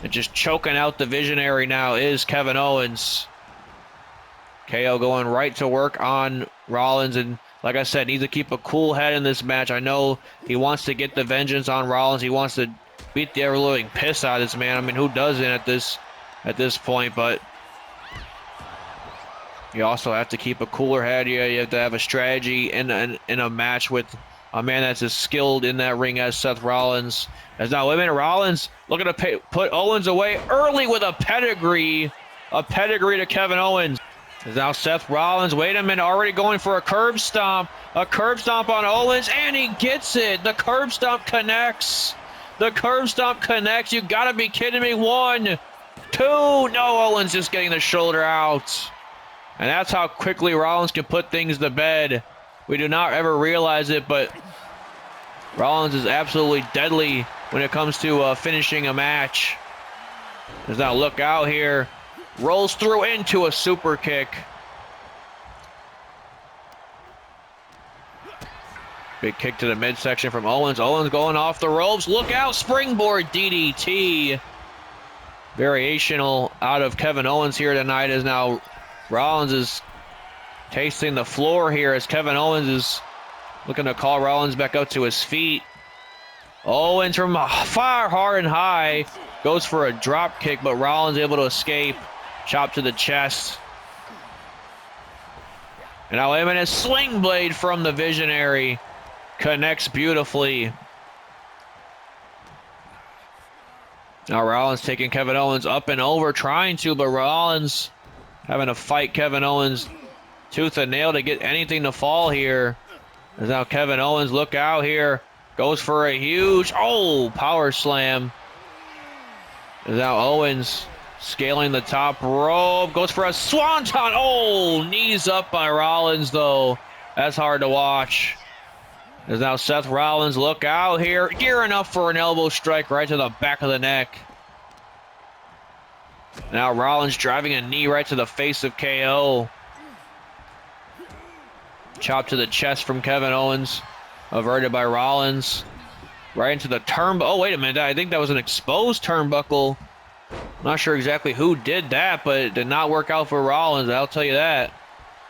And just choking out the Visionary now is Kevin Owens. KO going right to work on Rollins, and like I said, needs to keep a cool head in this match. I know he wants to get the vengeance on Rollins. He wants to beat the ever-living piss out of this man. I mean, who doesn't at this point? But you also have to keep a cooler head. You have to have a strategy in a match with a man that's as skilled in that ring as Seth Rollins. As now, wait a minute, Rollins looking to put Owens away early with a pedigree to Kevin Owens. As now Seth Rollins, wait a minute, already going for a curb stomp on Owens, and he gets it. The curb stomp connects. You gotta be kidding me. 1, 2, no, Owens just getting the shoulder out. And that's how quickly Rollins can put things to bed. We do not ever realize it, but Rollins is absolutely deadly when it comes to finishing a match. As now look out here. Rolls through into a super kick. Big kick to the midsection from Owens. Owens going off the ropes. Look out, springboard DDT. Variational out of Kevin Owens here tonight, as now Rollins is tasting the floor here as Kevin Owens is looking to call Rollins back up to his feet. Owens from far, hard, and high goes for a drop kick, but Rollins able to escape. Chop to the chest. And now wait a minute, sling blade from the Visionary. Connects beautifully. Now Rollins taking Kevin Owens up and over, trying to, but Rollins having to fight Kevin Owens tooth and nail to get anything to fall here. As now Kevin Owens, look out here, goes for a huge, power slam. As now Owens scaling the top rope, goes for a swanton. Knees up by Rollins, though. That's hard to watch. As now Seth Rollins, look out here, gearing up for an elbow strike right to the back of the neck. Now Rollins driving a knee right to the face of KO. Chop to the chest from Kevin Owens, averted by Rollins. Right into the turnbuckle. Oh, wait a minute, I think that was an exposed turnbuckle. Not sure exactly who did that, but it did not work out for Rollins, I'll tell you that.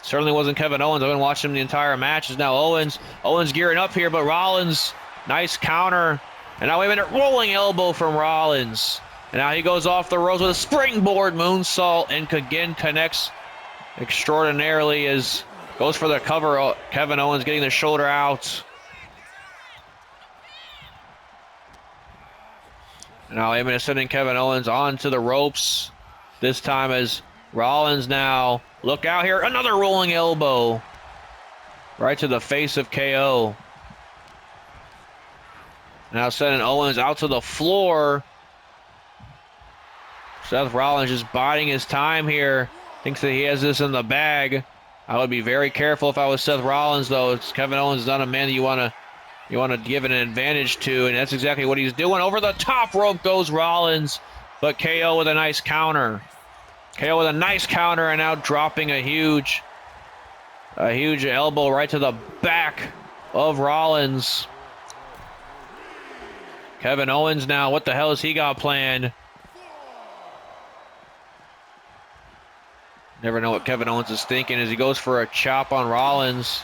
Certainly wasn't Kevin Owens. I've been watching him the entire match. Is now Owens gearing up here, but Rollins, nice counter. And now wait a minute, rolling elbow from Rollins. And now he goes off the ropes with a springboard moonsault and again connects extraordinarily as goes for the cover. Kevin Owens getting the shoulder out. Now aiming at sending Kevin Owens onto the ropes. This time as Rollins now. Look out here. Another rolling elbow. Right to the face of KO. Now sending Owens out to the floor. Seth Rollins just biding his time here. Thinks that he has this in the bag. I would be very careful if I was Seth Rollins, though. Kevin Owens is not a man that you want to give an advantage to, and that's exactly what he's doing. Over the top rope goes Rollins, but KO with a nice counter. KO with a nice counter, and now dropping a huge elbow right to the back of Rollins. Kevin Owens now, what the hell has he got planned? Never know what Kevin Owens is thinking as he goes for a chop on Rollins.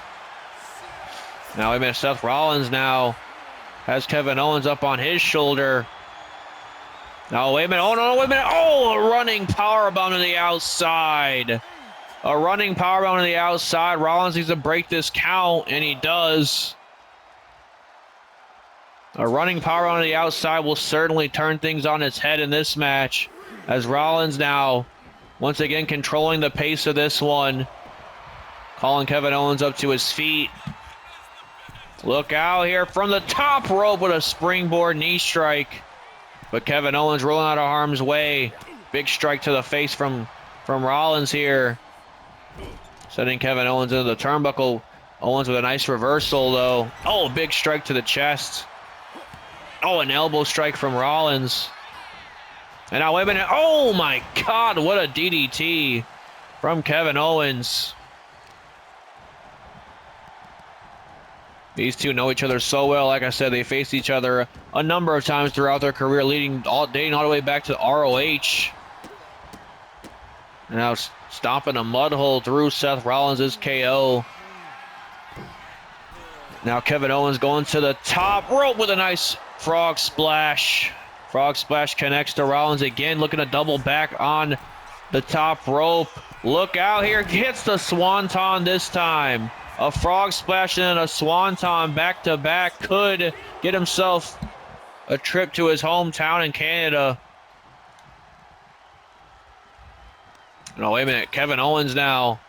Now, wait a minute, Seth Rollins now has Kevin Owens up on his shoulder. Now, wait a minute. Oh, no, wait a minute. Oh, a running powerbomb to the outside. A running powerbomb to the outside. Rollins needs to break this count, and he does. A running powerbomb to the outside will certainly turn things on its head in this match, as Rollins now once again controlling the pace of this one. Calling Kevin Owens up to his feet. Look out here from the top rope with a springboard knee strike. But Kevin Owens rolling out of harm's way. Big strike to the face from Rollins here. Sending Kevin Owens into the turnbuckle. Owens with a nice reversal, though. Oh, big strike to the chest. Oh, an elbow strike from Rollins. And now, wait a minute. Oh, my God. What a DDT from Kevin Owens. These two know each other so well. Like I said, they faced each other a number of times throughout their career, dating all the way back to ROH. And now stomping a mud hole through Seth Rollins' KO. Now Kevin Owens going to the top rope with a nice frog splash. Frog splash connects to Rollins again, looking to double back on the top rope. Look out here, hits the swanton this time. A frog splash and a swanton back-to-back could get himself a trip to his hometown in Canada. No, wait a minute. Kevin Owens now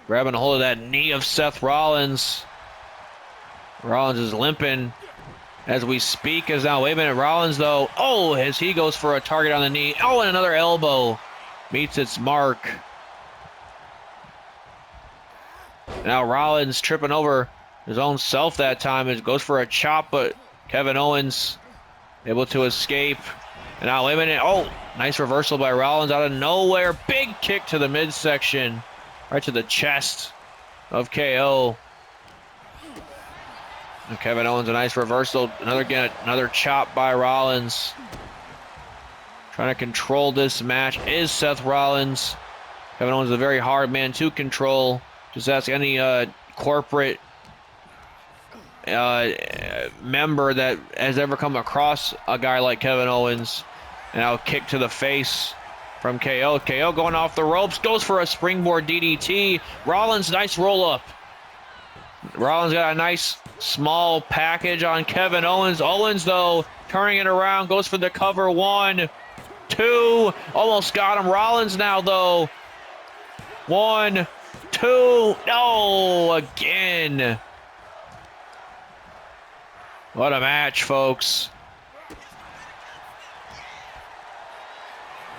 grabbing a hold of that knee of Seth Rollins. Rollins is limping as we speak. As now, wait a minute. Rollins, though, oh, as he goes for a target on the knee. Oh, and another elbow meets its mark. Now Rollins tripping over his own self that time. It goes for a chop, but Kevin Owens able to escape. And now, wait a minute. Oh, nice reversal by Rollins out of nowhere. Big kick to the midsection, right to the chest of KO. And Kevin Owens, a nice reversal. Another chop by Rollins. Trying to control this match is Seth Rollins. Kevin Owens is a very hard man to control. Just ask any corporate member that has ever come across a guy like Kevin Owens. And now kick to the face from KO. KO going off the ropes, goes for a springboard DDT. Rollins, nice roll up. Rollins got a nice small package on Kevin Owens. Owens, though, turning it around, goes for the cover. 1, 2, almost got him. Rollins now, though. 1, 2, no, again. What a match, folks.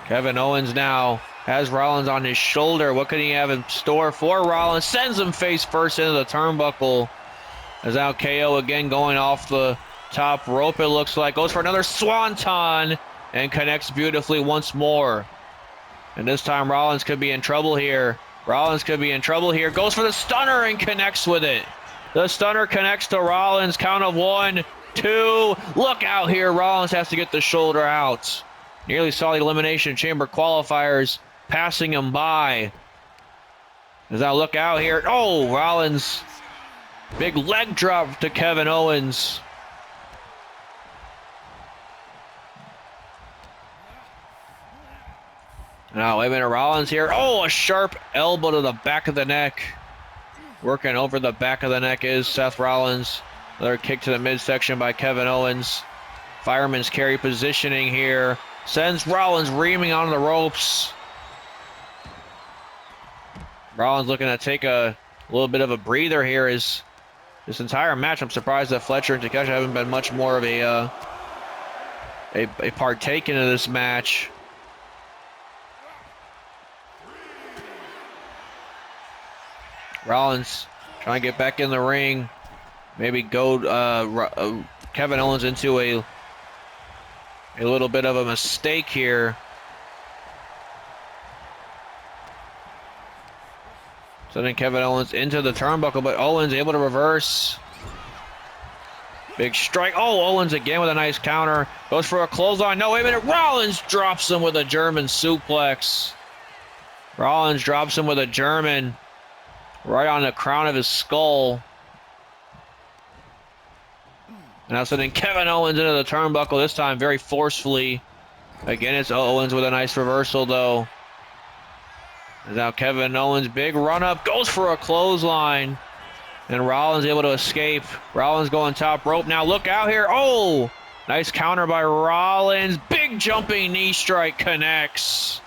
Kevin Owens now has Rollins on his shoulder. What could he have in store for Rollins? Sends him face first into the turnbuckle. As now KO again going off the top rope, it looks like. Goes for another swanton and connects beautifully once more. And this time Rollins could be in trouble here. Rollins could be in trouble here. Goes for the stunner and connects with it. The stunner connects to Rollins. Count of 1, 2. Look out here. Rollins has to get the shoulder out. Nearly saw the Elimination Chamber qualifiers passing him by. As now look out here. Oh, Rollins. Big leg drop to Kevin Owens. Now, wait a minute, Rollins here. Oh, a sharp elbow to the back of the neck. Working over the back of the neck is Seth Rollins. Another kick to the midsection by Kevin Owens. Fireman's carry positioning here. Sends Rollins reaming on the ropes. Rollins looking to take a little bit of a breather here. This entire match, I'm surprised that Fletcher and Takeshita haven't been much more of a partake into this match. Rollins trying to get back in the ring. Maybe go Kevin Owens into a little bit of a mistake here. Sending Kevin Owens into the turnbuckle, but Owens able to reverse. Big strike. Oh, Owens again with a nice counter. Goes for a clothesline. No, wait a minute. Rollins drops him with a German suplex. Rollins drops him with a German right on the crown of his skull. And now sending Kevin Owens into the turnbuckle, this time very forcefully. Again, it's Owens with a nice reversal, though. And now Kevin Owens, big run up, goes for a clothesline. And Rollins able to escape. Rollins going top rope. Now look out here. Oh, nice counter by Rollins. Big jumping knee strike connects.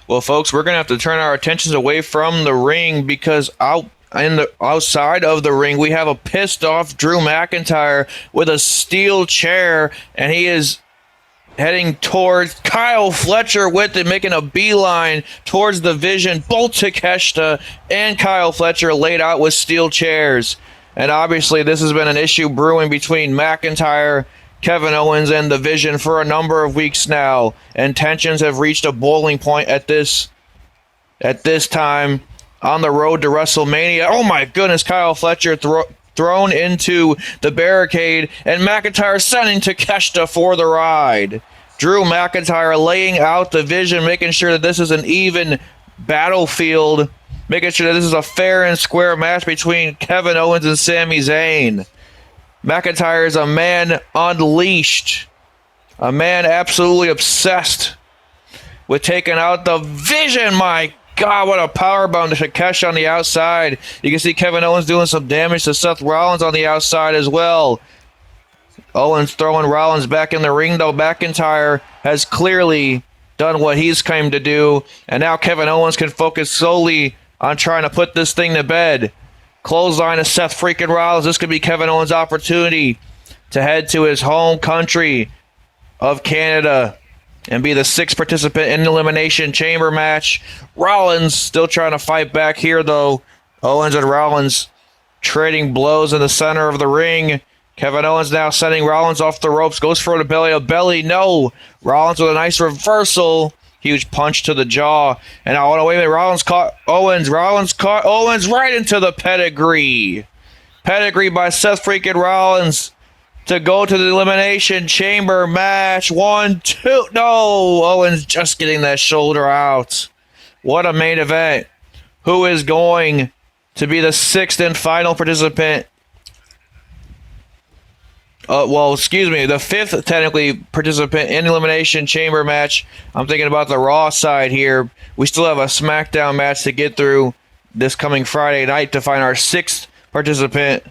Well, folks, we're going to have to turn our attentions away from the ring because outside of the ring, we have a pissed off Drew McIntyre with a steel chair, and he is heading towards Kyle Fletcher with it, making a beeline towards the Vision. Both Takeshita and Kyle Fletcher laid out with steel chairs. And obviously this has been an issue brewing between McIntyre, Kevin Owens, and the Vision for a number of weeks now. And tensions have reached a boiling point at this time on the road to WrestleMania. Oh my goodness, Kyle Fletcher thrown into the barricade, and McIntyre sending Takeshita for the ride. Drew McIntyre laying out the Vision, making sure that this is an even battlefield, making sure that this is a fair and square match between Kevin Owens and Sami Zayn. McIntyre is a man unleashed, a man absolutely obsessed with taking out the Vision. My God, what a powerbomb to Takeshi on the outside. You can see Kevin Owens doing some damage to Seth Rollins on the outside as well. Owens throwing Rollins back in the ring, though. McIntyre has clearly done what he's claimed to do, and now Kevin Owens can focus solely on trying to put this thing to bed. Clothesline to Seth freaking Rollins. This could be Kevin Owens' opportunity to head to his home country of Canada and be the sixth participant in the Elimination Chamber match. Rollins still trying to fight back here, though. Owens and Rollins trading blows in the center of the ring. Kevin Owens now sending Rollins off the ropes. Goes for the belly of belly. No. Rollins with a nice reversal. Huge punch to the jaw. And now, oh, wait a minute. Rollins caught Owens. Rollins caught Owens right into the pedigree. Pedigree by Seth freaking Rollins to go to the Elimination Chamber match. 1, 2. No. Owens just getting that shoulder out. What a main event. Who is going to be the sixth and final participant? The fifth technically participant in the Elimination Chamber match. I'm thinking about the Raw side here. We still have a SmackDown match to get through this coming Friday night to find our sixth participant.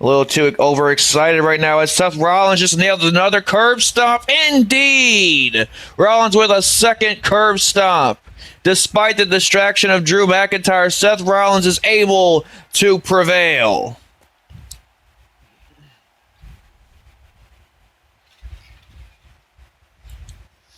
A little too overexcited right now as Seth Rollins just nailed another curb stomp. Indeed! Rollins with a second curb stomp. Despite the distraction of Drew McIntyre, Seth Rollins is able to prevail.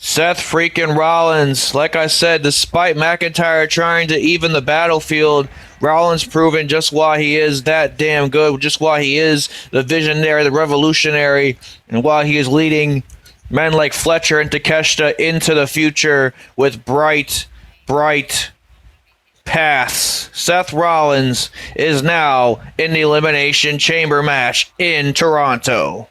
Seth freaking Rollins, like I said, despite McIntyre trying to even the battlefield, Rollins proving just why he is that damn good, just why he is the visionary, the revolutionary, and why he is leading men like Fletcher and Takeshita into the future with bright paths. Seth Rollins is now in the Elimination Chamber match in Toronto.